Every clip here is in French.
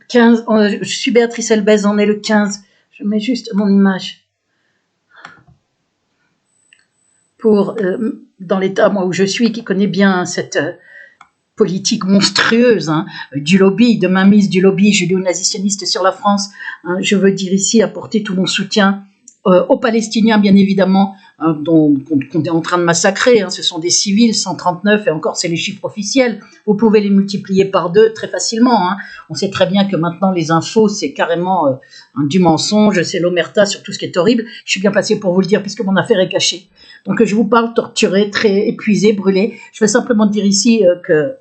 15, je suis Béatrice Elbez, on est le 15. Je mets juste mon image. Pour, dans l'état, moi, où je suis, qui connaît bien cette politique monstrueuse du lobby, de mainmise du lobby judéo-nazitionniste sur la France, je veux dire ici apporter tout mon soutien aux Palestiniens, bien évidemment, qu'on est en train de massacrer. Ce sont des civils, 139, et encore, c'est les chiffres officiels. Vous pouvez les multiplier par 2 très facilement. On sait très bien que maintenant, les infos, c'est carrément du mensonge, c'est l'omerta sur tout ce qui est horrible. Je suis bien placée pour vous le dire, puisque mon affaire est cachée. Donc, je vous parle torturé, très épuisé, brûlé. Je veux simplement dire ici que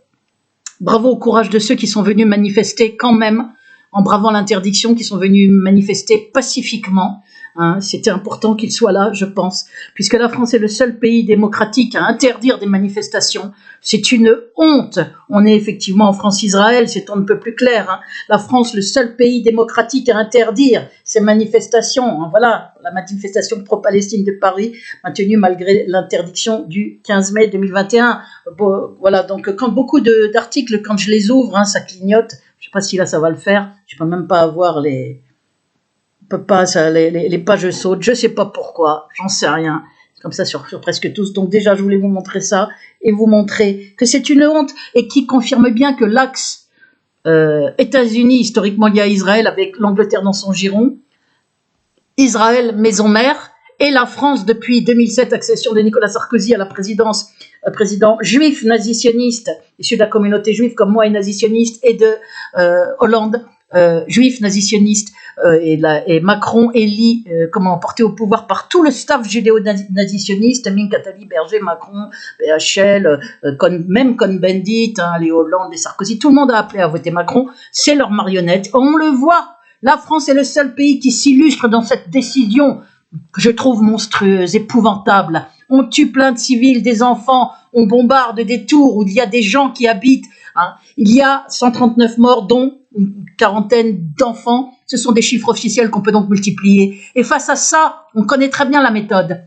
bravo au courage de ceux qui sont venus manifester quand même, en bravant l'interdiction, qui sont venus manifester pacifiquement. C'était important qu'ils soient là, je pense, puisque la France est le seul pays démocratique à interdire des manifestations. C'est une honte. On est effectivement en France-Israël, c'est on ne peut plus clair. La France, le seul pays démocratique à interdire ces manifestations. Voilà, la manifestation pro-Palestine de Paris, maintenue malgré l'interdiction du 15 mai 2021. Bon, voilà, donc quand beaucoup d'articles, quand je les ouvre, ça clignote. Je ne sais pas si là ça va le faire. Je ne peux même pas avoir les pages sautent, je sais pas pourquoi, j'en sais rien, c'est comme ça sur presque tous. Donc déjà je voulais vous montrer ça et vous montrer que c'est une honte et qui confirme bien que l'axe États-Unis historiquement lié à Israël avec l'Angleterre dans son giron, Israël maison mère, et la France depuis 2007, accession de Nicolas Sarkozy à la présidence, président juif nazitionniste issu de la communauté juive comme moi et nazitionniste, et de Hollande juif nazitionniste, et Macron élit porté au pouvoir par tout le staff judéo-nazitionniste, Min Katali, Berger, Macron, BHL, même Cohn-Bendit, les Hollande, les Sarkozy, tout le monde a appelé à voter Macron, c'est leur marionnette, on le voit, la France est le seul pays qui s'illustre dans cette décision que je trouve monstrueuse, épouvantable. On tue plein de civils, des enfants, on bombarde des tours où il y a des gens qui habitent. Il y a 139 morts, dont une quarantaine d'enfants. Ce sont des chiffres officiels qu'on peut donc multiplier. Et face à ça, on connaît très bien la méthode.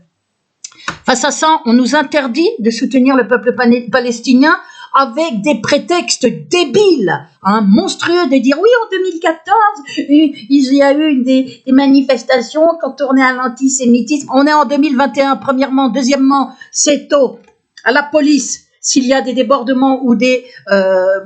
Face à ça, on nous interdit de soutenir le peuple palestinien avec des prétextes débiles, monstrueux, de dire oui, en 2014, il y a eu des manifestations qui ont tourné à l'antisémitisme. On est en 2021, premièrement. Deuxièmement, c'est tôt. À la police, s'il y a des débordements ou des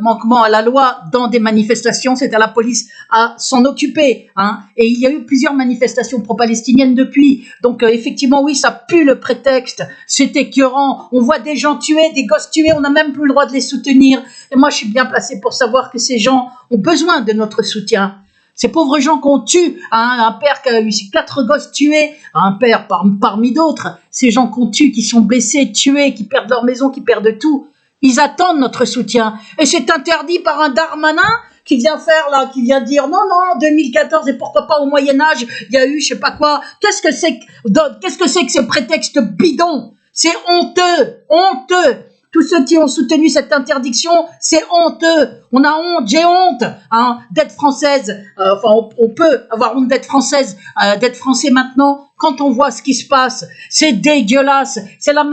manquements à la loi dans des manifestations, c'est à la police à s'en occuper. Et il y a eu plusieurs manifestations pro-palestiniennes depuis. Donc effectivement, oui, ça pue le prétexte. C'est écœurant. On voit des gens tués, des gosses tués. On n'a même plus le droit de les soutenir. Et moi, je suis bien placée pour savoir que ces gens ont besoin de notre soutien. Ces pauvres gens qu'on tue, un père qui a eu 4 gosses tués, un père parmi d'autres, ces gens qu'on tue, qui sont blessés, tués, qui perdent leur maison, qui perdent tout, ils attendent notre soutien. Et c'est interdit par un Darmanin qui vient dire non, 2014 et pourquoi pas au Moyen-Âge, il y a eu je sais pas quoi. Qu'est-ce que c'est que ce prétexte bidon? C'est honteux. Tous ceux qui ont soutenu cette interdiction, c'est honteux. On a honte, j'ai honte d'être française. On peut avoir honte d'être française, d'être français maintenant, quand on voit ce qui se passe. C'est dégueulasse. C'est la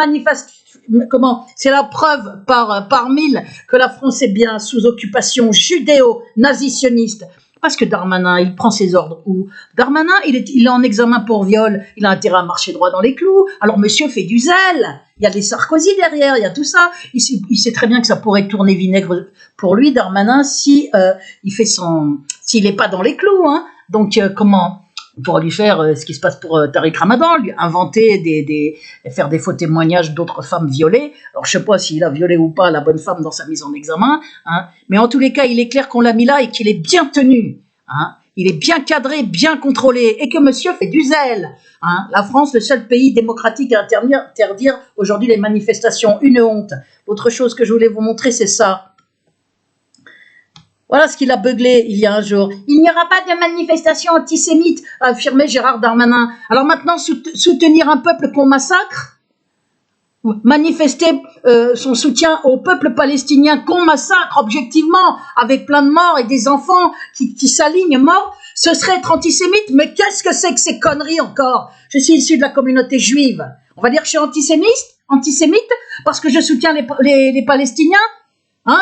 c'est la preuve par 1000 que la France est bien sous occupation judéo-nazitionniste. Parce que Darmanin, il prend ses ordres où Darmanin, il est en examen pour viol, il a intérêt à marcher droit dans les clous. Alors monsieur fait du zèle, il y a les Sarkozy derrière, il y a tout ça. Il sait très bien que ça pourrait tourner vinaigre pour lui, Darmanin, s'il est pas dans les clous. Donc comment on pourra lui faire ce qui se passe pour Tariq Ramadan, lui inventer faire des faux témoignages d'autres femmes violées. Alors je sais pas s'il a violé ou pas la bonne femme dans sa mise en examen, mais en tous les cas, il est clair qu'on l'a mis là et qu'il est bien tenu. Il est bien cadré, bien contrôlé, et que monsieur fait du zèle. La France, le seul pays démocratique à interdire aujourd'hui les manifestations. Une honte. L'autre chose que je voulais vous montrer, c'est ça. Voilà ce qu'il a beuglé il y a un jour. Il n'y aura pas de manifestation antisémite, a affirmé Gérard Darmanin. Alors maintenant, soutenir un peuple qu'on massacre, manifester son soutien au peuple palestinien qu'on massacre objectivement, avec plein de morts et des enfants qui s'alignent morts, ce serait être antisémite. Mais qu'est-ce que c'est que ces conneries encore? Je suis issu de la communauté juive. On va dire que je suis antisémite parce que je soutiens les Palestiniens.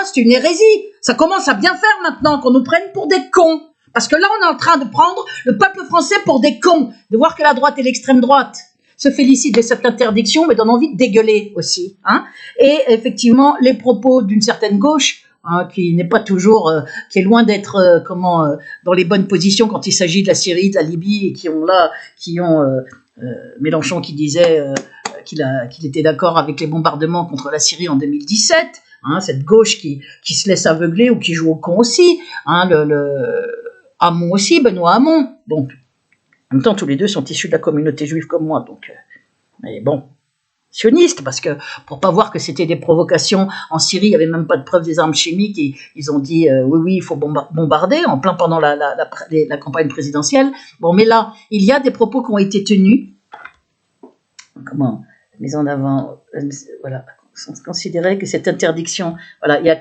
C'est une hérésie. Ça commence à bien faire maintenant qu'on nous prenne pour des cons. Parce que là, on est en train de prendre le peuple français pour des cons, de voir que la droite et l'extrême droite se félicitent de cette interdiction, mais donnent envie de dégueuler aussi. Hein. Et effectivement, les propos d'une certaine gauche, qui n'est pas toujours, qui est loin d'être dans les bonnes positions quand il s'agit de la Syrie, de la Libye, et qui ont Mélenchon qui disait qu'il était d'accord avec les bombardements contre la Syrie en 2017. Hein, cette gauche qui se laisse aveugler ou qui joue au con aussi. Hein, Hamon aussi, Benoît Hamon. Donc, en même temps, tous les deux sont issus de la communauté juive comme moi. Donc, mais bon, sionistes, parce que pour pas voir que c'était des provocations en Syrie, il n'y avait même pas de preuve des armes chimiques, et ils ont dit oui, il faut bombarder en plein pendant la campagne présidentielle. Bon, mais là, il y a des propos qui ont été tenus. Comment mis en avant, voilà. Considérer que cette interdiction, voilà, il y a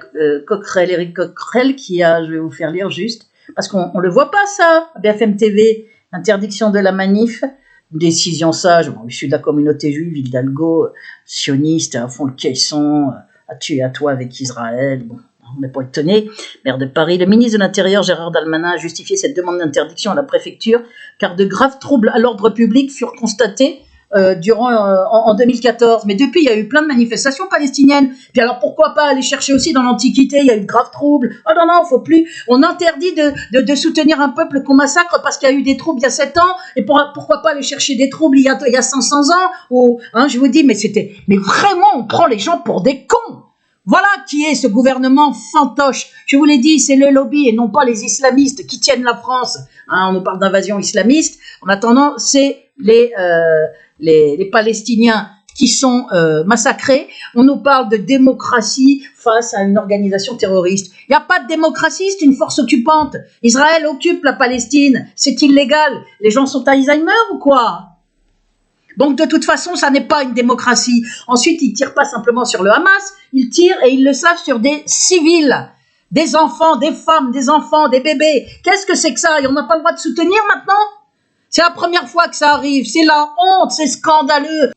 Éric Coquerel qui a, je vais vous faire lire juste, parce qu'on le voit pas ça, BFM TV, interdiction de la manif, décision sage, bon, issu de la communauté juive, Hidalgo, sioniste, à fond le caisson, à tuer à toi avec Israël, bon, on n'est pas étonné. Maire de Paris, le ministre de l'Intérieur, Gérald Darmanin, a justifié cette demande d'interdiction à la préfecture, car de graves troubles à l'ordre public furent constatés en 2014, mais depuis il y a eu plein de manifestations palestiniennes. Puis alors pourquoi pas aller chercher aussi dans l'Antiquité, il y a eu de graves troubles. Oh non, faut plus. On interdit de soutenir un peuple qu'on massacre parce qu'il y a eu des troubles il y a 7 ans, et pourquoi pas aller chercher des troubles il y a 500 ans ou, hein, je vous dis, mais vraiment on prend les gens pour des cons. Voilà qui est ce gouvernement fantoche. Je vous l'ai dit, c'est le lobby et non pas les islamistes qui tiennent la France. Hein, on nous parle d'invasion islamiste. En attendant, c'est les Palestiniens qui sont massacrés. On nous parle de démocratie face à une organisation terroriste. Il n'y a pas de démocratie, c'est une force occupante. Israël occupe la Palestine, c'est illégal. Les gens sont Alzheimer ou quoi ? Donc de toute façon, ça n'est pas une démocratie. Ensuite, ils ne tirent pas simplement sur le Hamas, ils tirent et ils le savent sur des civils, des enfants, des femmes, des enfants, des bébés. Qu'est-ce que c'est que ça ? Et on n'a pas le droit de soutenir maintenant ? C'est la première fois que ça arrive, c'est la honte, c'est scandaleux.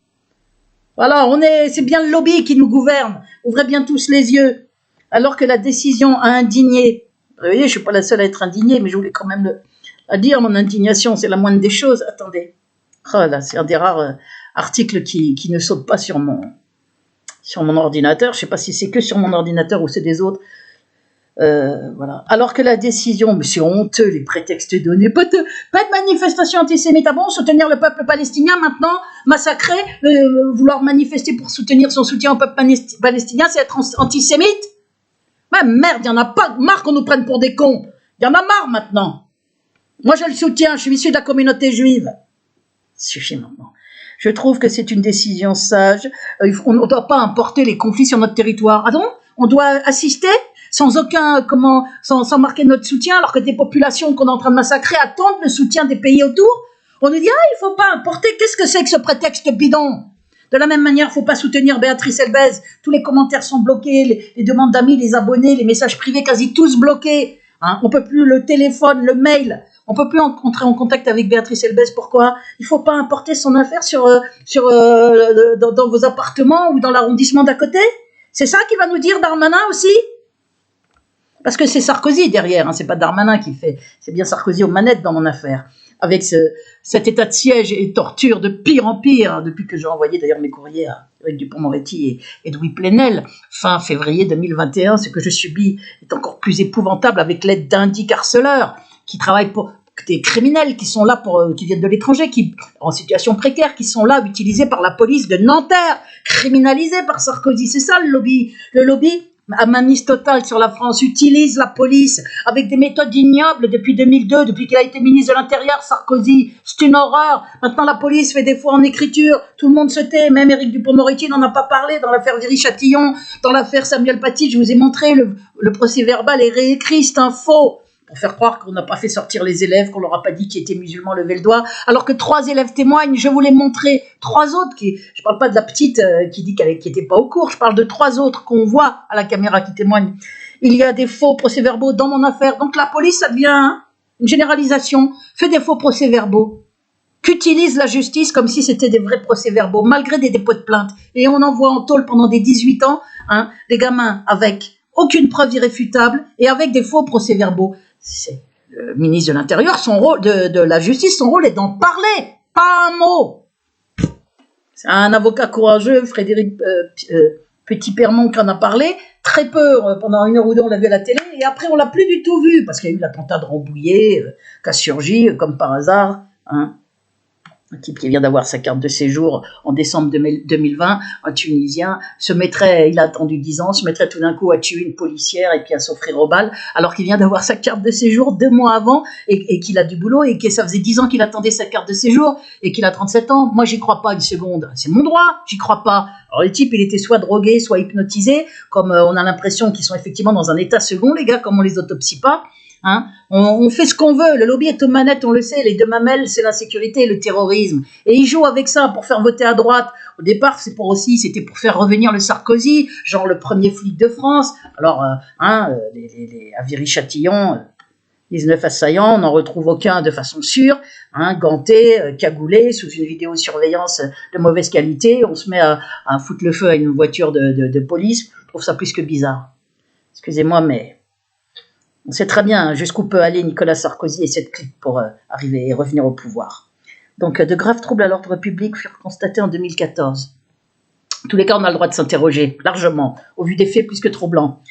Voilà, c'est bien le lobby qui nous gouverne. Ouvrez bien tous les yeux. Alors que la décision a indigné, vous voyez, je ne suis pas la seule à être indignée, mais je voulais quand même à dire mon indignation, c'est la moindre des choses. Attendez. Oh là, c'est un des rares articles qui ne saute pas sur mon ordinateur. Je ne sais pas si c'est que sur mon ordinateur ou c'est des autres. Voilà. Alors que la décision, mais c'est honteux les prétextes donnés, pas de manifestation antisémite. Ah bon, soutenir le peuple palestinien maintenant, massacrer, vouloir manifester pour soutenir son soutien au peuple palestinien, c'est être antisémite? Mais merde, il y en a pas marre qu'on nous prenne pour des cons. Il y en a marre maintenant. Moi je le soutiens, je suis issu de la communauté juive. Suffit maintenant. Je trouve que c'est une décision sage. On ne doit pas importer les conflits sur notre territoire. Ah non? On doit assister sans marquer notre soutien, alors que des populations qu'on est en train de massacrer attendent le soutien des pays autour. On nous dit, il faut pas importer. Qu'est-ce que c'est que ce prétexte bidon? De la même manière, il faut pas soutenir Béatrice Elbez. Tous les commentaires sont bloqués, les demandes d'amis, les abonnés, les messages privés, quasi tous bloqués. Hein, on peut plus le téléphone, le mail. On peut plus entrer en contact avec Béatrice Elbez. Pourquoi? Il faut pas importer son affaire dans vos appartements ou dans l'arrondissement d'à côté. C'est ça qu'il va nous dire Darmanin aussi? Parce que c'est Sarkozy derrière, hein, c'est pas Darmanin qui fait, c'est bien Sarkozy aux manettes dans mon affaire. Avec cet état de siège et torture de pire en pire, hein, depuis que j'ai envoyé d'ailleurs mes courriers à Éric Dupond-Moretti et Edoui Plenel, fin février 2021, ce que je subis est encore plus épouvantable avec l'aide d'indiques harceleurs qui travaillent pour des criminels qui sont là qui viennent de l'étranger, qui en situation précaire, qui sont là utilisés par la police de Nanterre, criminalisés par Sarkozy. C'est ça le lobby. Le lobby à mainmise totale sur la France utilise la police avec des méthodes ignobles depuis 2002, depuis qu'il a été ministre de l'Intérieur, Sarkozy. C'est une horreur. Maintenant, la police fait des faux en écriture. Tout le monde se tait. Même Éric Dupond-Moretti n'en a pas parlé dans l'affaire Viry-Châtillon, dans l'affaire Samuel Paty. Je vous ai montré le procès verbal est réécrit. C'est un faux. Pour faire croire qu'on n'a pas fait sortir les élèves, qu'on leur a pas dit qu'ils étaient musulmans, levez le doigt, alors que 3 élèves témoignent, je vous l'ai montré, 3 autres je parle pas de la petite qui dit qu'elle était pas au cours, je parle de 3 autres qu'on voit à la caméra qui témoignent. Il y a des faux procès-verbaux dans mon affaire, donc la police, ça devient une généralisation, fait des faux procès-verbaux, qu'utilise la justice comme si c'était des vrais procès-verbaux, malgré des dépôts de plainte, et on envoie en tôle pendant des 18 ans, des gamins avec aucune preuve irréfutable, et avec des faux procès-verbaux. ministre de l'Intérieur, son rôle, de la Justice, son rôle est d'en parler, pas un mot. C'est un avocat courageux, Frédéric Petit-Pernon, qui en a parlé, très peu, pendant 1 heure ou 2, on l'a vu à la télé, et après on l'a plus du tout vu, parce qu'il y a eu l'attentat de Rambouillet, qui a surgi, comme par hasard, hein. Un type qui vient d'avoir sa carte de séjour en décembre 2020, un Tunisien, il a attendu 10 ans, se mettrait tout d'un coup à tuer une policière et puis à s'offrir aux balles, alors qu'il vient d'avoir sa carte de séjour 2 mois avant et qu'il a du boulot et que ça faisait 10 ans qu'il attendait sa carte de séjour et qu'il a 37 ans. Moi, j'y crois pas une seconde. C'est mon droit, j'y crois pas. Alors, le type, il était soit drogué, soit hypnotisé, comme on a l'impression qu'ils sont effectivement dans un état second, les gars, comme on les autopsie pas. Hein, on fait ce qu'on veut, le lobby est aux manettes, on le sait, les 2 mamelles, c'est l'insécurité et le terrorisme. Et ils jouent avec ça pour faire voter à droite. Au départ, c'était pour faire revenir le Sarkozy, genre le premier flic de France. Alors, à Viry-Châtillon, 19 assaillants, on n'en retrouve aucun de façon sûre, hein, ganté, cagoulé, sous une vidéosurveillance de mauvaise qualité. On se met à foutre le feu à une voiture de police. Je trouve ça plus que bizarre. Excusez-moi, mais... on sait très bien jusqu'où peut aller Nicolas Sarkozy et cette clique pour arriver et revenir au pouvoir. Donc, de graves troubles à l'ordre public furent constatés en 2014. En tous les cas, on a le droit de s'interroger, largement, au vu des faits plus que troublants.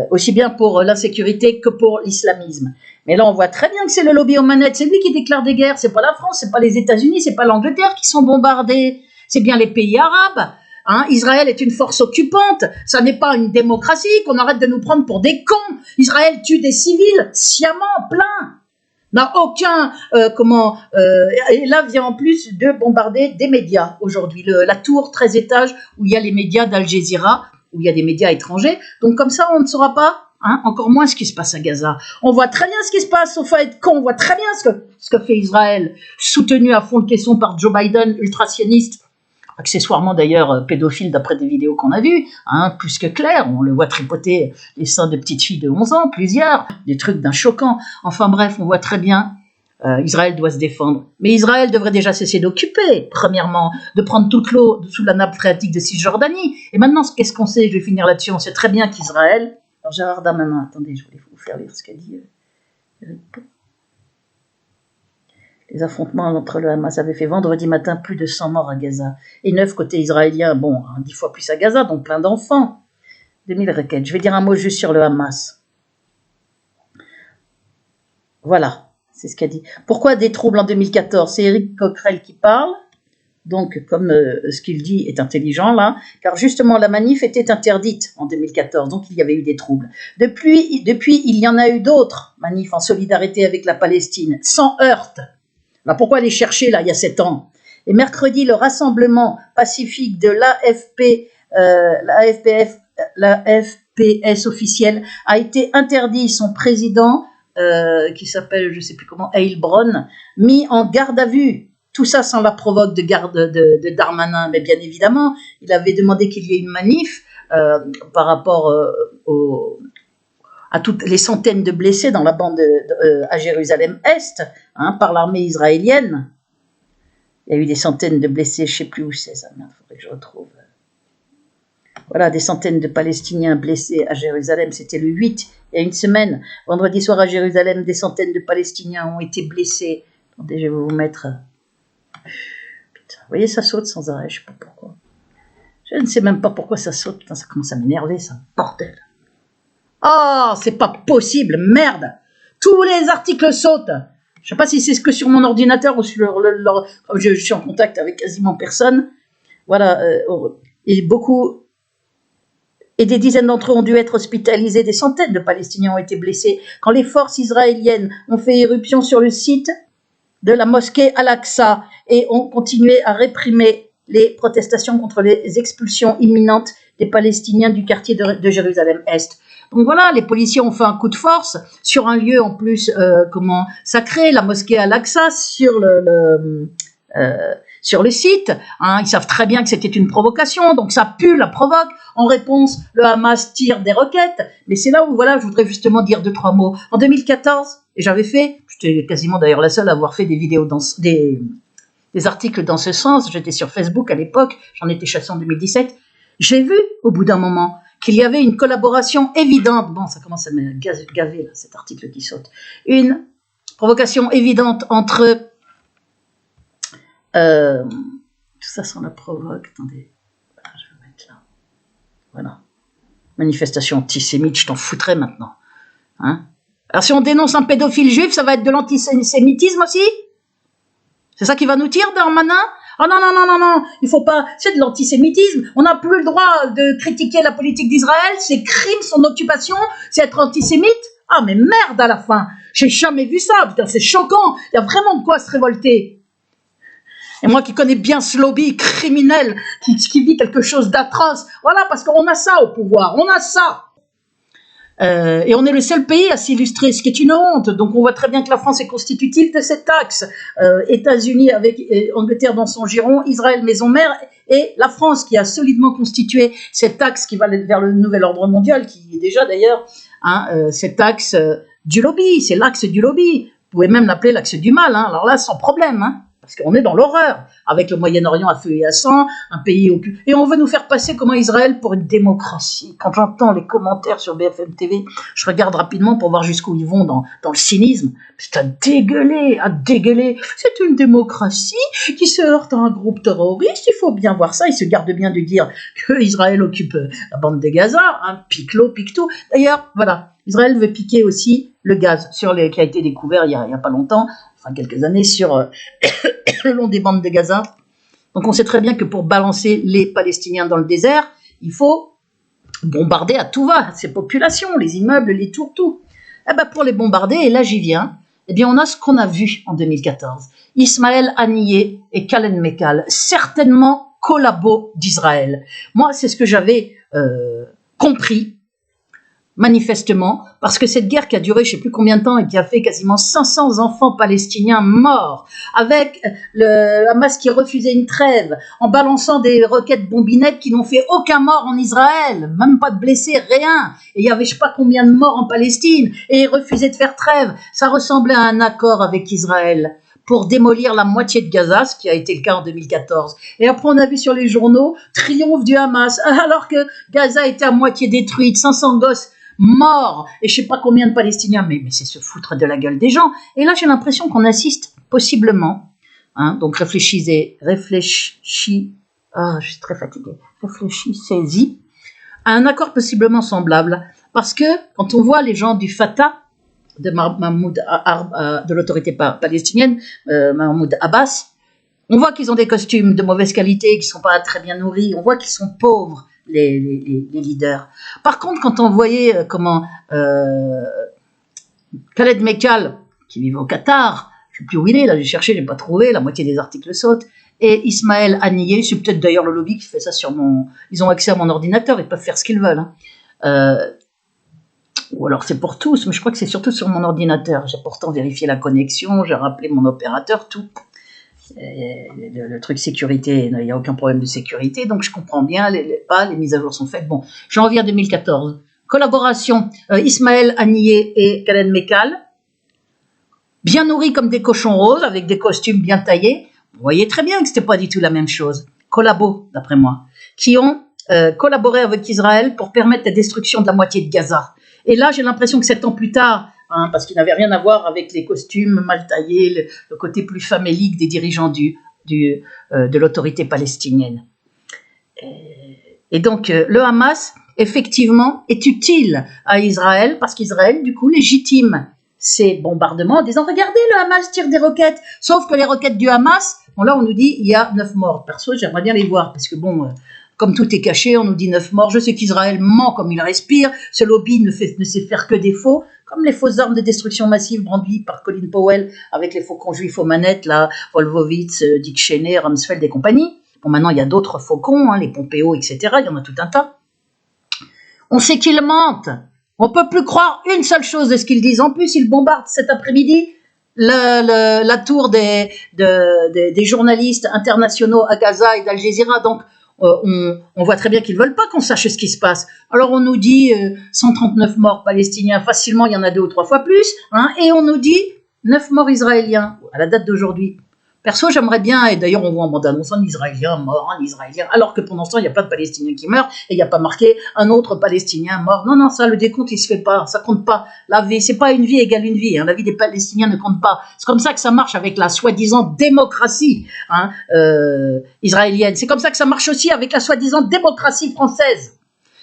Aussi bien pour l'insécurité que pour l'islamisme. Mais là, on voit très bien que c'est le lobby aux manettes. C'est lui qui déclare des guerres. C'est pas la France, c'est pas les États-Unis, c'est pas l'Angleterre qui sont bombardés. C'est bien les pays arabes. Hein, Israël est une force occupante, ça n'est pas une démocratie, qu'on arrête de nous prendre pour des cons. Israël tue des civils, sciemment, plein. N'a aucun, et là vient en plus de bombarder des médias aujourd'hui. La tour 13 étages où il y a les médias d'Al Jazeera, où il y a des médias étrangers. Donc comme ça, on ne saura pas, hein, encore moins ce qui se passe à Gaza. On voit très bien ce qui se passe, sauf à être con, on voit très bien ce que fait Israël, soutenu à fond de caisson par Joe Biden, ultra-sioniste, accessoirement d'ailleurs pédophile d'après des vidéos qu'on a vues, hein, plus que clair, on le voit tripoter les seins de petites filles de 11 ans, plusieurs, des trucs d'un choquant. Enfin bref, on voit très bien, Israël doit se défendre. Mais Israël devrait déjà cesser d'occuper, premièrement, de prendre toute l'eau sous la nappe phréatique de Cisjordanie. Et maintenant, qu'est-ce qu'on sait? Je vais finir là-dessus, on sait très bien qu'Israël... Alors Gérard Darmanin, attendez, je voulais vous faire lire ce qu'a dit Eric Pau. Les affrontements entre le Hamas avaient fait vendredi matin plus de 100 morts à Gaza. Et 9 côté israélien, bon, 10 fois plus à Gaza, donc plein d'enfants. 2000 requêtes. Je vais dire un mot juste sur le Hamas. Voilà, c'est ce qu'a dit. Pourquoi des troubles en 2014? C'est Éric Coquerel qui parle. Donc, comme ce qu'il dit est intelligent, là, car justement, la manif était interdite en 2014, donc il y avait eu des troubles. Depuis il y en a eu d'autres manifs en solidarité avec la Palestine, sans heurts. Alors pourquoi aller chercher là il y a 7 ans? Et mercredi, le rassemblement pacifique de l'AFPS officiel a été interdit. Son président, qui s'appelle je sais plus comment, Heilbronn, mis en garde à vue. Tout ça sans la provoque de Darmanin, mais bien évidemment, il avait demandé qu'il y ait une manif par rapport à toutes les centaines de blessés dans la bande à Jérusalem-Est, hein, par l'armée israélienne. Il y a eu des centaines de blessés, je ne sais plus où c'est ça, il faudrait que je retrouve. Voilà, des centaines de Palestiniens blessés à Jérusalem, c'était le 8, il y a une semaine. Vendredi soir à Jérusalem, des centaines de Palestiniens ont été blessés. Attendez, je vais vous mettre... Putain, vous voyez, ça saute sans arrêt, je ne sais pas pourquoi. Je ne sais même pas pourquoi ça saute, putain, ça commence à m'énerver, ça, bordel. Ah, oh, c'est pas possible, merde. Tous les articles sautent. Je sais pas si c'est ce que sur mon ordinateur ou sur comme je suis en contact avec quasiment personne. Voilà, et des dizaines d'entre eux ont dû être hospitalisés. Des centaines de Palestiniens ont été blessés quand les forces israéliennes ont fait éruption sur le site de la mosquée Al-Aqsa et ont continué à réprimer les protestations contre les expulsions imminentes des Palestiniens du quartier de Jérusalem-Est. Donc voilà, les policiers ont fait un coup de force sur un lieu en plus sacré, la mosquée Al-Aqsa, sur le site. Hein, ils savent très bien que c'était une provocation, donc ça pue la provoque. En réponse, le Hamas tire des roquettes. Mais c'est là où, voilà, je voudrais justement dire 2-3 mots. En 2014, et j'étais quasiment d'ailleurs la seule à avoir fait des vidéos des articles dans ce sens. J'étais sur Facebook à l'époque, j'en étais chassée en 2017. J'ai vu, au bout d'un moment, qu'il y avait une collaboration évidente, bon ça commence à me gaver là, cet article qui saute, une provocation évidente entre, tout ça sans la provoque, attendez, je vais mettre là, voilà, manifestation antisémite, je t'en foutrais maintenant, hein. Alors si on dénonce un pédophile juif, ça va être de l'antisémitisme aussi? C'est ça qui va nous tirer, Darmanin? Oh non, non, non, non, non, il faut pas, c'est de l'antisémitisme, on n'a plus le droit de critiquer la politique d'Israël, c'est crime, son occupation, c'est être antisémite. Ah mais merde à la fin, j'ai jamais vu ça, putain, c'est choquant, il y a vraiment de quoi se révolter. Et moi qui connais bien ce lobby criminel, qui vit quelque chose d'atroce, voilà, parce qu'on a ça au pouvoir, on a ça. Et on est le seul pays à s'illustrer, ce qui est une honte. Donc on voit très bien que la France est constitutive de cet axe. États-Unis avec Angleterre dans son giron, Israël maison mère, et la France qui a solidement constitué cet axe qui va vers le nouvel ordre mondial, qui est déjà d'ailleurs cet axe du lobby, c'est l'axe du lobby. Vous pouvez même l'appeler l'axe du mal, hein. Alors là sans problème, hein. Parce qu'on est dans l'horreur, avec le Moyen-Orient à feu et à sang, un pays occupé. Et on veut nous faire passer comme Israël pour une démocratie. Quand j'entends les commentaires sur BFM TV, je regarde rapidement pour voir jusqu'où ils vont dans le cynisme. C'est à dégueuler, à dégueuler. C'est une démocratie qui se heurte à un groupe terroriste. Il faut bien voir ça. Ils se gardent bien de dire que Israël occupe la bande de Gaza, hein, pique-l'eau, pique tout. D'ailleurs, voilà, Israël veut piquer aussi le gaz qui a été découvert il y a pas longtemps, enfin quelques années, sur le long des bandes de Gaza. Donc on sait très bien que pour balancer les Palestiniens dans le désert, il faut bombarder à tout va ces populations, les immeubles, les tours, tout. Eh ben pour les bombarder, et là j'y viens, eh bien on a ce qu'on a vu en 2014. Ismaël Haniyeh et Khaled Mekal, certainement collabos d'Israël. Moi c'est ce que j'avais compris, manifestement, parce que cette guerre qui a duré je ne sais plus combien de temps et qui a fait quasiment 500 enfants palestiniens morts, avec le Hamas qui refusait une trêve, en balançant des roquettes bombinettes qui n'ont fait aucun mort en Israël, même pas de blessés, rien, et il y avait je ne sais pas combien de morts en Palestine, et ils refusaient de faire trêve, ça ressemblait à un accord avec Israël pour démolir la moitié de Gaza, ce qui a été le cas en 2014. Et après, on a vu sur les journaux, triomphe du Hamas, alors que Gaza était à moitié détruite, 500 gosses morts, et je sais pas combien de Palestiniens, mais c'est se foutre de la gueule des gens. Et là, j'ai l'impression qu'on assiste possiblement, hein, donc réfléchissez, je suis très fatiguée, réfléchissez-y, à un accord possiblement semblable, parce que quand on voit les gens du Fatah, de Mahmoud, de l'autorité palestinienne, Mahmoud Abbas, on voit qu'ils ont des costumes de mauvaise qualité, qu'ils sont pas très bien nourris, on voit qu'ils sont pauvres, les leaders. Par contre, quand on voyait Khaled Mekal, qui vit au Qatar, je ne sais plus où il est, là j'ai cherché, je n'ai pas trouvé, la moitié des articles sautent, et Ismaël Haniyeh, c'est peut-être d'ailleurs le lobby qui fait ça sur mon... Ils ont accès à mon ordinateur, ils peuvent faire ce qu'ils veulent. Hein. Ou alors c'est pour tous, mais je crois que c'est surtout sur mon ordinateur. J'ai pourtant vérifié la connexion, j'ai rappelé mon opérateur, tout. Le truc sécurité, il n'y a aucun problème de sécurité, donc je comprends bien, les mises à jour sont faites. Bon, janvier 2014, collaboration Ismaël Haniyeh et Khaled Mekal, bien nourris comme des cochons roses, avec des costumes bien taillés. Vous voyez très bien que c'était pas du tout la même chose. Collabos, d'après moi, qui ont collaboré avec Israël pour permettre la destruction de la moitié de Gaza. Et là, j'ai l'impression que 7 ans plus tard, hein, parce qu'il n'avait rien à voir avec les costumes mal taillés, le côté plus famélique des dirigeants de l'autorité palestinienne. Et donc, le Hamas, effectivement, est utile à Israël, parce qu'Israël, du coup, légitime ces bombardements en disant « Regardez, le Hamas tire des roquettes !» Sauf que les roquettes du Hamas, bon là, on nous dit « Il y a 9 morts ». Perso, j'aimerais bien les voir, parce que bon... Comme tout est caché, on nous dit 9 morts. Je sais qu'Israël ment comme il respire. Ce lobby ne sait faire que des faux, comme les fausses armes de destruction massive brandies par Colin Powell avec les faucons juifs aux manettes, là, Wolfowitz, Dick Cheney, Rumsfeld et compagnie. Bon, maintenant, il y a d'autres faucons, hein, les Pompeo, etc. Il y en a tout un tas. On sait qu'ils mentent. On peut plus croire une seule chose de ce qu'ils disent. En plus, ils bombardent cet après-midi la tour des journalistes internationaux à Gaza et d'Al Jazeera. Donc, on voit très bien qu'ils ne veulent pas qu'on sache ce qui se passe. Alors on nous dit 139 morts palestiniens, facilement il y en a 2 ou 3 fois plus, hein, et on nous dit 9 morts israéliens à la date d'aujourd'hui. Perso, j'aimerais bien, et d'ailleurs on voit en bande-annonce un Israélien mort, un Israélien, alors que pendant ce temps, il y a plein de Palestiniens qui meurent, et il n'y a pas marqué un autre Palestinien mort. Non, non, ça, le décompte, il se fait pas, ça compte pas. La vie, c'est pas une vie égale une vie, hein. La vie des Palestiniens ne compte pas. C'est comme ça que ça marche avec la soi-disant démocratie israélienne. C'est comme ça que ça marche aussi avec la soi-disant démocratie française,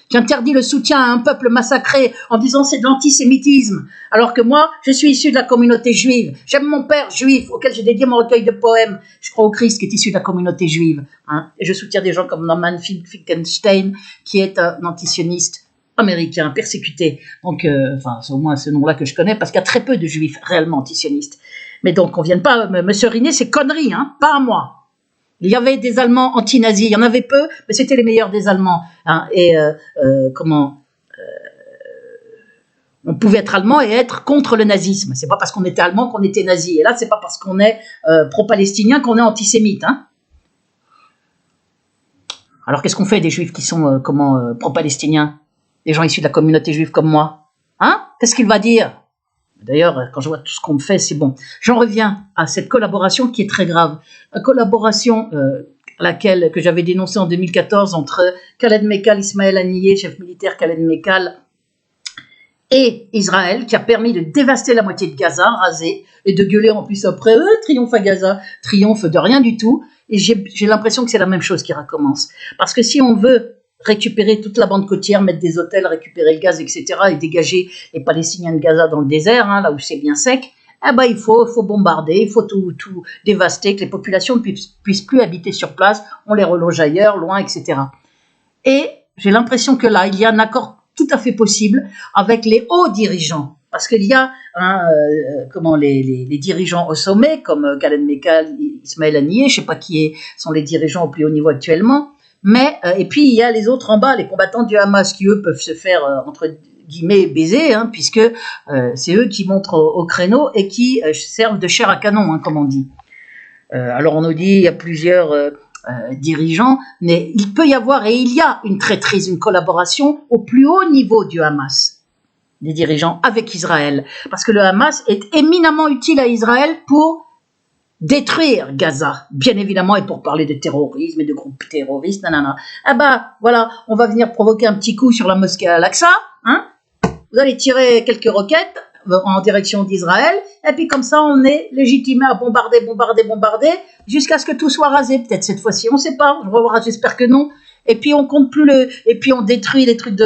qui interdit le soutien à un peuple massacré en disant c'est de l'antisémitisme. Alors que moi, je suis issu de la communauté juive. J'aime mon père juif, auquel j'ai dédié mon recueil de poèmes. Je crois au Christ qui est issu de la communauté juive. Et je soutiens des gens comme Norman Finkelstein, qui est un antisioniste américain, persécuté. Donc, c'est au moins ce nom-là que je connais, parce qu'il y a très peu de juifs réellement antisionistes. Mais donc, on ne vienne pas me seriner ces conneries, pas à moi. Il y avait des Allemands anti-nazis, il y en avait peu, mais c'était les meilleurs des Allemands. On pouvait être allemand et être contre le nazisme. C'est pas parce qu'on était allemand qu'on était nazi. Et là, c'est pas parce qu'on est pro-palestinien qu'on est antisémite. Alors, qu'est-ce qu'on fait des juifs qui sont pro-palestiniens? Des gens issus de la communauté juive comme moi. Qu'est-ce qu'il va dire? D'ailleurs, quand je vois tout ce qu'on me fait, c'est bon. J'en reviens à cette collaboration qui est très grave. La collaboration que j'avais dénoncée en 2014 entre Khaled Mekal, Ismaël Haniyeh, chef militaire Khaled Mekal, et Israël, qui a permis de dévaster la moitié de Gaza, raser, et de gueuler en plus après, triomphe à Gaza, triomphe de rien du tout. Et j'ai l'impression que c'est la même chose qui recommence. Parce que si on veut récupérer toute la bande côtière, mettre des hôtels, récupérer le gaz, etc., et dégager les Palestiniens de Gaza dans le désert, là où c'est bien sec, il faut bombarder, il faut tout dévaster, que les populations ne puissent plus habiter sur place, on les reloge ailleurs, loin, etc. Et j'ai l'impression que là, il y a un accord tout à fait possible avec les hauts dirigeants, parce qu'il y a les dirigeants au sommet, comme Khaled Mekal, Ismaël Haniyeh, je ne sais pas qui sont les dirigeants au plus haut niveau actuellement, mais et puis il y a les autres en bas, les combattants du Hamas, qui eux peuvent se faire entre guillemets baiser, puisque c'est eux qui montrent au créneau et qui servent de chair à canon, comme on dit. Alors on nous dit il y a plusieurs dirigeants, mais il peut y avoir et il y a une traîtrise, une collaboration au plus haut niveau du Hamas, des dirigeants avec Israël, parce que le Hamas est éminemment utile à Israël pour détruire Gaza, bien évidemment, et pour parler de terrorisme et de groupes terroristes, nanana. Voilà, on va venir provoquer un petit coup sur la mosquée Al-Aqsa, vous allez tirer quelques roquettes en direction d'Israël, et puis comme ça, on est légitimé à bombarder, jusqu'à ce que tout soit rasé, peut-être cette fois-ci, on ne sait pas, j'espère que non, et puis on compte plus et puis on détruit les trucs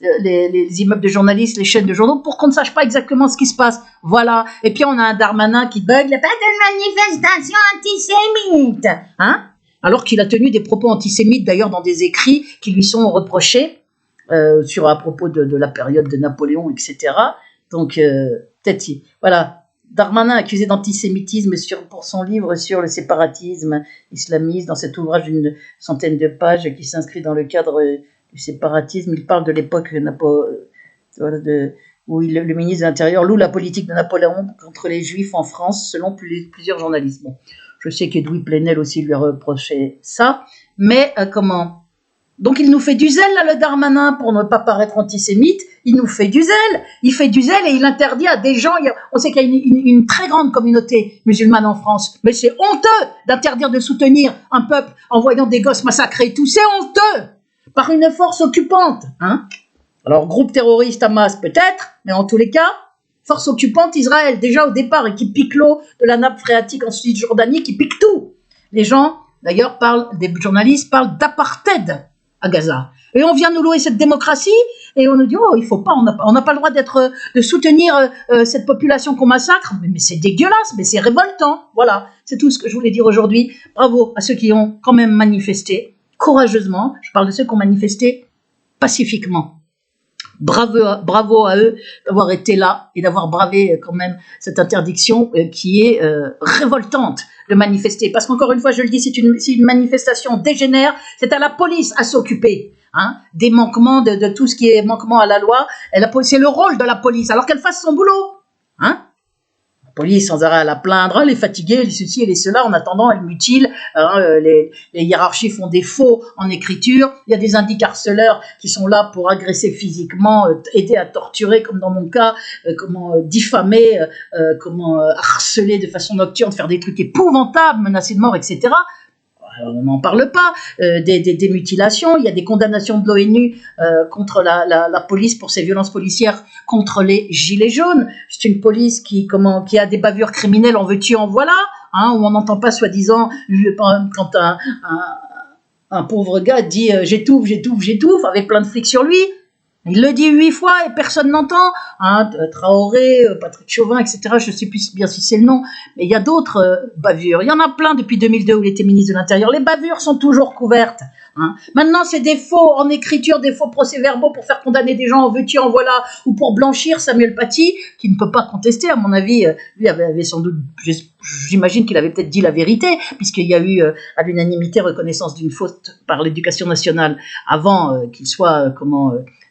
les immeubles de journalistes, les chaînes de journaux, pour qu'on ne sache pas exactement ce qui se passe. Voilà. Et puis on a un Darmanin qui bug, il n'y a pas de manifestation antisémite, alors qu'il a tenu des propos antisémites, d'ailleurs dans des écrits qui lui sont reprochés à propos de la période de Napoléon, etc. Donc peut-être, voilà. Darmanin accusé d'antisémitisme pour son livre sur le séparatisme islamiste, dans cet ouvrage d'une centaine de pages qui s'inscrit dans le cadre du séparatisme. Il parle de l'époque où le ministre de l'Intérieur loue la politique de Napoléon contre les Juifs en France, selon plusieurs journalistes. Bon, je sais qu'Edoui Plenel aussi lui a reproché ça, mais donc il nous fait du zèle, là, le Darmanin, pour ne pas paraître antisémite. Il nous fait du zèle. Il fait du zèle et il interdit à des gens. On sait qu'il y a une très grande communauté musulmane en France, mais c'est honteux d'interdire de soutenir un peuple en voyant des gosses massacrés. Tout c'est honteux par une force occupante. Alors groupe terroriste Hamas peut-être, mais en tous les cas, force occupante Israël déjà au départ, et qui pique l'eau de la nappe phréatique en Cisjordanie, qui pique tout. Les gens, d'ailleurs, des journalistes parlent d'apartheid à Gaza. Et on vient nous louer cette démocratie, et on nous dit, il faut pas, on n'a pas le droit de soutenir cette population qu'on massacre, mais c'est dégueulasse, mais c'est révoltant. Voilà, c'est tout ce que je voulais dire aujourd'hui. Bravo à ceux qui ont quand même manifesté, courageusement. Je parle de ceux qui ont manifesté pacifiquement. Bravo à eux d'avoir été là et d'avoir bravé quand même cette interdiction qui est révoltante de manifester. Parce qu'encore une fois, je le dis, si une manifestation dégénère, c'est à la police à s'occuper des manquements, de tout ce qui est manquement à la loi. C'est le rôle de la police, alors qu'elle fasse son boulot. police sans arrêt à la plaindre, elle est fatiguée, elle est ceci, elle est cela, en attendant elle mutile, les hiérarchies font des faux en écriture, il y a des indicarceleurs qui sont là pour agresser physiquement, aider à torturer comme dans mon cas, diffamer, harceler de façon nocturne, faire des trucs épouvantables, menacer de mort, etc. On n'en parle pas, des mutilations, il y a des condamnations de l'ONU contre la police pour ces violences policières contre les gilets jaunes. C'est une police qui a des bavures criminelles, en veux-tu, en voilà, hein, où on n'entend pas soi-disant quand un pauvre gars dit j'étouffe, avec plein de flics sur lui. Il le dit 8 fois et personne n'entend. Hein, Traoré, Patrick Chauvin, etc. Je ne sais plus bien si c'est le nom, mais il y a d'autres bavures. Il y en a plein depuis 2002 où il était ministre de l'Intérieur. Les bavures sont toujours couvertes. Hein. Maintenant, c'est des faux en écriture, des faux procès-verbaux pour faire condamner des gens en veux-tu, en voilà, ou pour blanchir Samuel Paty, qui ne peut pas contester. À mon avis, lui avait sans doute, j'imagine qu'il avait peut-être dit la vérité, puisqu'il y a eu à l'unanimité reconnaissance d'une faute par l'Éducation nationale avant qu'il soit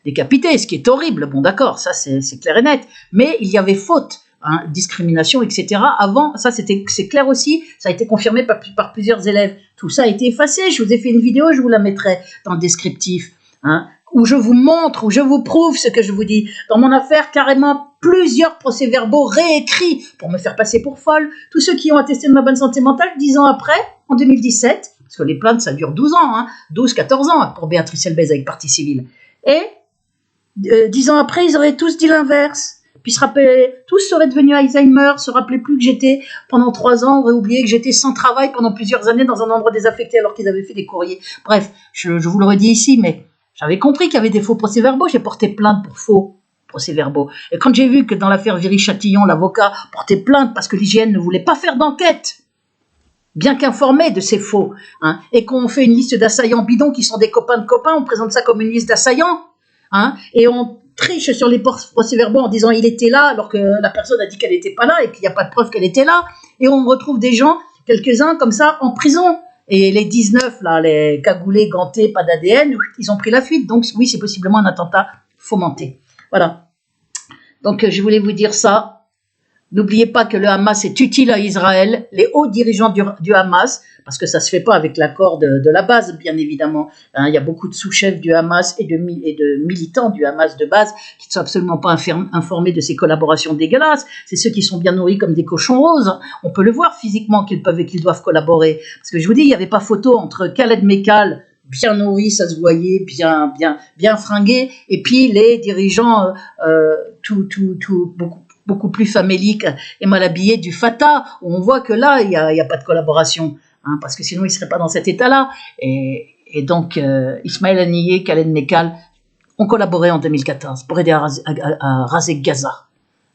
décapité, ce qui est horrible, bon d'accord, ça c'est clair et net, mais il y avait faute, hein, discrimination, etc. Avant, ça c'est clair aussi, ça a été confirmé par plusieurs élèves, tout ça a été effacé, je vous ai fait une vidéo, je vous la mettrai dans le descriptif, hein, où je vous montre, où je vous prouve ce que je vous dis. Dans mon affaire, carrément plusieurs procès-verbaux réécrits pour me faire passer pour folle, tous ceux qui ont attesté de ma bonne santé mentale 10 ans après, en 2017, parce que les plaintes ça dure 12 ans, hein, 12-14 ans pour Béatrice Elbez avec partie civile, et 10 ans après, ils auraient tous dit l'inverse. Puis tous seraient devenus Alzheimer, se rappelaient plus que j'étais pendant 3 ans, auraient oublié que j'étais sans travail pendant plusieurs années dans un endroit désaffecté alors qu'ils avaient fait des courriers. Bref, je vous le redis ici, mais j'avais compris qu'il y avait des faux procès-verbaux, j'ai porté plainte pour faux procès-verbaux. Et quand j'ai vu que dans l'affaire Viry-Châtillon, l'avocat portait plainte parce que l'hygiène ne voulait pas faire d'enquête, bien qu'informé de ces faux, hein, et qu'on fait une liste d'assaillants bidons qui sont des copains de copains, on présente ça comme une liste d'assaillants, hein, et on triche sur les procès-verbaux en disant il était là alors que la personne a dit qu'elle n'était pas là et qu'il n'y a pas de preuve qu'elle était là, et on retrouve des gens, quelques-uns comme ça, en prison, et les 19 là, les cagoulés, gantés, pas d'ADN, ils ont pris la fuite, donc oui, c'est possiblement un attentat fomenté. Voilà, donc je voulais vous dire ça. N'oubliez pas que le Hamas est utile à Israël, les hauts dirigeants du Hamas, parce que ça ne se fait pas avec l'accord de la base, bien évidemment. Hein, il y a beaucoup de sous-chefs du Hamas et de militants du Hamas de base qui ne sont absolument pas informés de ces collaborations dégueulasses. C'est ceux qui sont bien nourris comme des cochons roses. On peut le voir physiquement qu'ils peuvent et qu'ils doivent collaborer. Parce que je vous dis, il n'y avait pas photo entre Khaled Mekal, bien nourri, ça se voyait, bien fringué, et puis les dirigeants beaucoup plus famélique et mal habillé du Fatah, où on voit que là, il y a pas de collaboration, hein, parce que sinon, il ne serait pas dans cet état-là. Et donc, Ismaël Haniyeh, Khaled Mekal ont collaboré en 2014 pour aider à raser Gaza,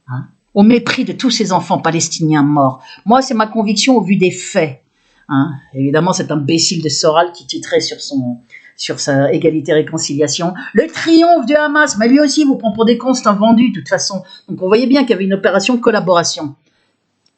hein, au mépris de tous ces enfants palestiniens morts. Moi, c'est ma conviction au vu des faits. Hein. Évidemment, cet imbécile de Soral qui titrait sur sa égalité-réconciliation. Le triomphe du Hamas, mais lui aussi vous prend pour des cons, c'est un vendu de toute façon. Donc on voyait bien qu'il y avait une opération de collaboration.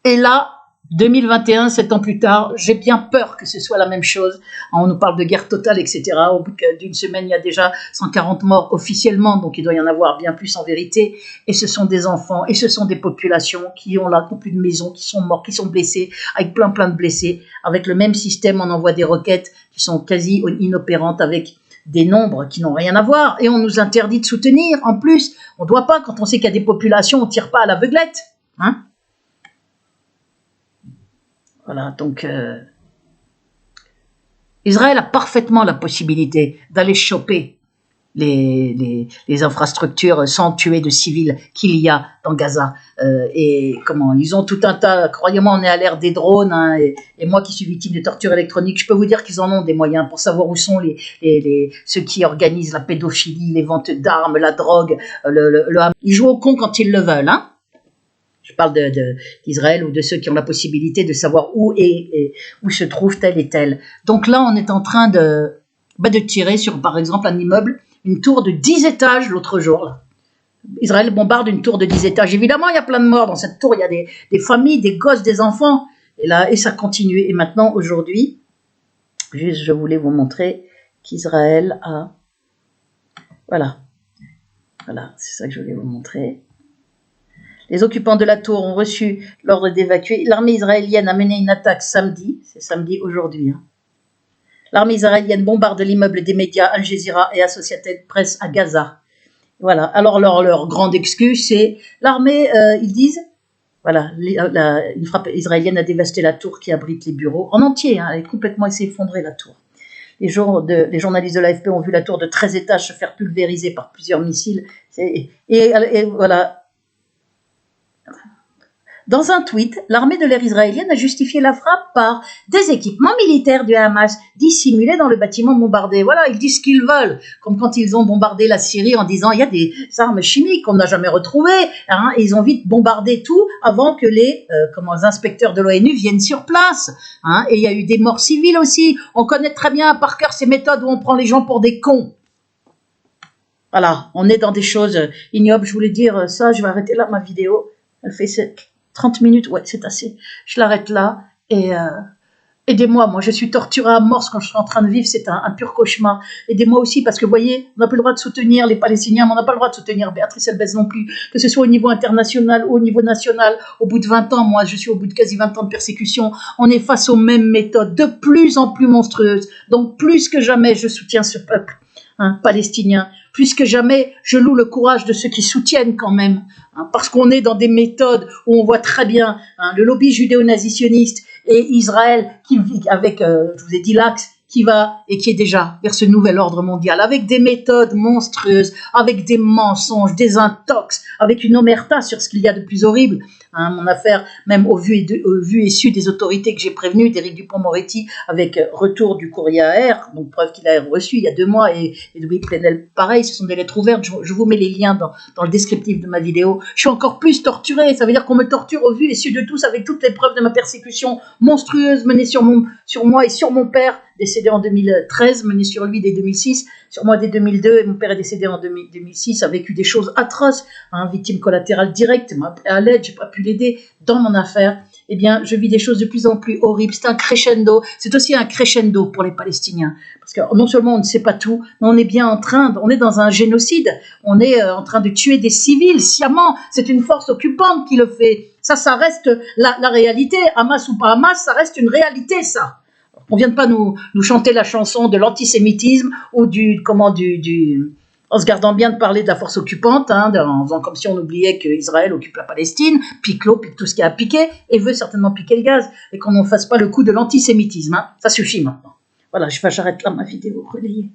Et là, 2021, 7 ans plus tard, j'ai bien peur que ce soit la même chose. On nous parle de guerre totale, etc. Au bout d'une semaine, il y a déjà 140 morts officiellement, donc il doit y en avoir bien plus en vérité. Et ce sont des enfants, et ce sont des populations qui ont là, qui n'ont plus de maison, qui sont morts, qui sont blessés, avec plein de blessés. Avec le même système, on envoie des roquettes qui sont quasi inopérantes avec des nombres qui n'ont rien à voir. Et on nous interdit de soutenir. En plus, on ne doit pas, quand on sait qu'il y a des populations, on ne tire pas à l'aveuglette. Hein? Voilà, donc Israël a parfaitement la possibilité d'aller choper les infrastructures sans tuer de civils qu'il y a dans Gaza. Et ils ont tout un tas, croyez-moi, on est à l'ère des drones, hein, et moi qui suis victime de torture électronique, je peux vous dire qu'ils en ont des moyens pour savoir où sont ceux qui organisent la pédophilie, les ventes d'armes, la drogue, ils jouent au con quand ils le veulent, hein. Je parle d'Israël ou de ceux qui ont la possibilité de savoir où se trouve tel et tel. Donc là, on est en train de tirer sur, par exemple, un immeuble, une tour de 10 étages l'autre jour. Là. Israël bombarde une tour de 10 étages. Évidemment, il y a plein de morts dans cette tour. Il y a des familles, des gosses, des enfants. Et ça continue. Et maintenant, aujourd'hui, je voulais vous montrer qu'Israël a... Voilà, c'est ça que je voulais vous montrer. Les occupants de la tour ont reçu l'ordre d'évacuer. L'armée israélienne a mené une attaque samedi, c'est samedi aujourd'hui. Hein. L'armée israélienne bombarde l'immeuble des médias Al Jazeera et Associated Press à Gaza. Voilà. Alors leur grande excuse, c'est l'armée, ils disent, voilà, une frappe israélienne a dévasté la tour qui abrite les bureaux en entier. Hein, elle est complètement effondrée, la tour. Les journalistes de l'AFP ont vu la tour de 13 étages se faire pulvériser par plusieurs missiles. Et voilà. Dans un tweet, l'armée de l'air israélienne a justifié la frappe par des équipements militaires du Hamas dissimulés dans le bâtiment bombardé. Voilà, ils disent ce qu'ils veulent, comme quand ils ont bombardé la Syrie en disant il y a des armes chimiques qu'on n'a jamais retrouvées, hein, et ils ont vite bombardé tout avant que les inspecteurs de l'ONU viennent sur place. Hein, et il y a eu des morts civiles aussi. On connaît très bien par cœur ces méthodes où on prend les gens pour des cons. Voilà, on est dans des choses ignobles. Je voulais dire ça, je vais arrêter là ma vidéo. Elle fait 30 minutes, ouais, c'est assez. Je l'arrête là et aidez-moi. Moi, je suis torturée à mort quand je suis en train de vivre. C'est un pur cauchemar. Aidez-moi aussi parce que, vous voyez, on n'a pas le droit de soutenir les Palestiniens, mais on n'a pas le droit de soutenir Béatrice Elbez non plus. Que ce soit au niveau international ou au niveau national. Au bout de 20 ans, moi, je suis au bout de quasi 20 ans de persécution. On est face aux mêmes méthodes, de plus en plus monstrueuses. Donc, plus que jamais, je soutiens ce peuple palestinien. Plus que jamais, je loue le courage de ceux qui soutiennent quand même, hein, parce qu'on est dans des méthodes où on voit très bien le lobby judéo-nazitionniste et Israël, qui avec, je vous ai dit l'axe, qui va et qui est déjà vers ce nouvel ordre mondial, avec des méthodes monstrueuses, avec des mensonges, des intox, avec une omerta sur ce qu'il y a de plus horrible. Hein, mon affaire, même au vu et su des autorités que j'ai prévenues, d'Éric Dupond-Moretti, avec retour du courrier AR, donc preuve qu'il a reçu il y a 2 mois, et Louis Plenel, pareil, ce sont des lettres ouvertes, je vous mets les liens dans le descriptif de ma vidéo. Je suis encore plus torturée, ça veut dire qu'on me torture au vu et su de tous, avec toutes les preuves de ma persécution monstrueuse menée sur moi et sur mon père, décédé en 2013, mené sur lui dès 2006, sur moi dès 2002, et mon père est décédé en 2006, a vécu des choses atroces, hein, victime collatérale directe, m'a appelé à l'aide, j'ai pas pu l'aider dans mon affaire. Eh bien, je vis des choses de plus en plus horribles. C'est un crescendo. C'est aussi un crescendo pour les Palestiniens. Parce que non seulement on ne sait pas tout, mais on est bien on est dans un génocide. On est en train de tuer des civils sciemment. C'est une force occupante qui le fait. Ça reste la réalité. Hamas ou pas Hamas, ça reste une réalité, ça. On vient de pas nous chanter la chanson de l'antisémitisme ou en se gardant bien de parler de la force occupante, hein, en faisant comme si on oubliait qu'Israël occupe la Palestine, pique l'eau, pique tout ce qu'il y a à piquer, et veut certainement piquer le gaz, et qu'on n'en fasse pas le coup de l'antisémitisme. Hein. Ça suffit maintenant. Voilà, j'arrête là ma vidéo, relayée.